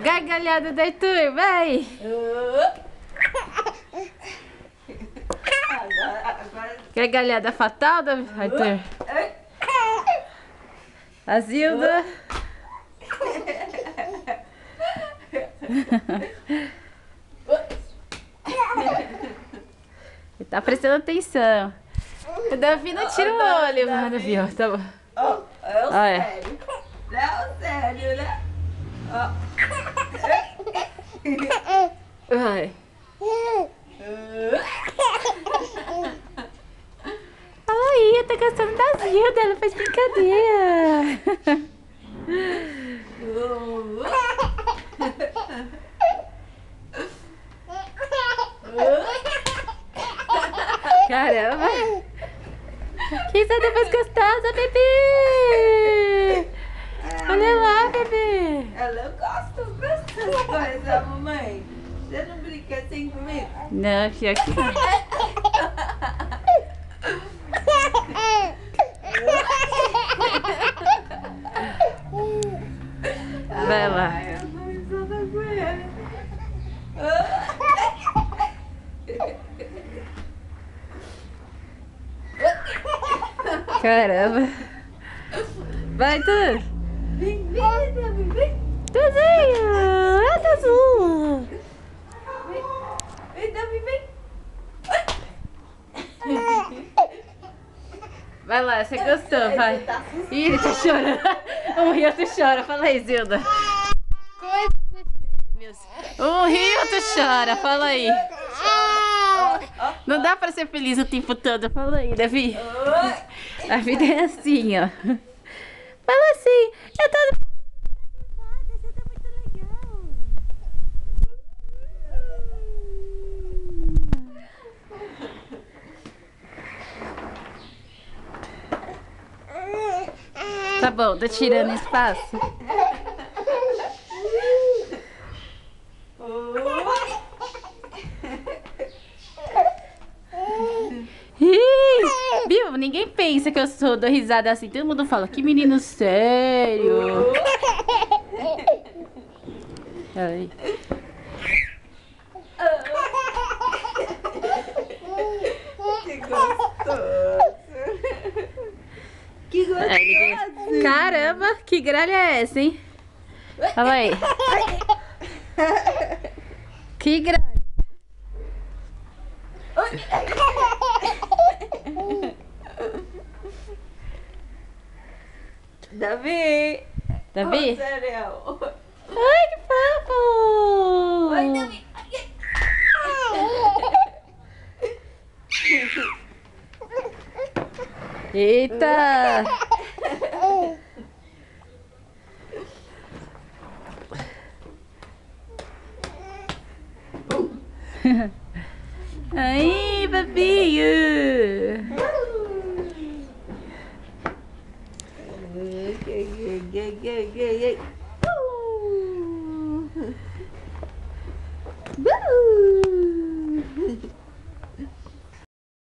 Gargalhada do Arthur, vai! Gargalhada fatal do Arthur. A Zilda. Ele tá prestando atenção. O Davi não tira o olho, mano, Davi, ó. Tá bom. É o sério. É o sério, né? Vai. Fala aí, eu tô gostando da Zilda, ela faz brincadeira. Caramba! Que risada mais gostosa, bebê! Olha lá, bebê! Eu gosto dessas coisas, mamãe. Você não brinca assim comigo? Não, pior que não. Vai lá. Ai, eu não estou com ele. Caramba! Vai, Tu! Vem, vem, vem. Tuzinho! Ah, Tuzu! Vem, Davi, vem. Vai lá, você gostou, vai. Tá Ih, ele tá chorando. Um rio, tu chora. Fala aí, Zilda. Coisa de gêmeos. Um rio, tu chora. Fala aí. Não dá pra ser feliz o tempo todo. Fala aí, Davi. A vida é assim, ó. Fala assim. Eu tô... Você tá muito legal. Tá bom, tô tirando espaço. Ih, viu? Ninguém pensa que eu dou risada assim. Todo mundo fala, que menino sério. Ai. Que gostoso. Que gostoso. Caramba, que gralha é essa, hein? Fala aí. Que gralha. Davi. Davi? Oh, sério. Ai, que fofo. Oi, Davi. Eita. Aí, babinho. Gay.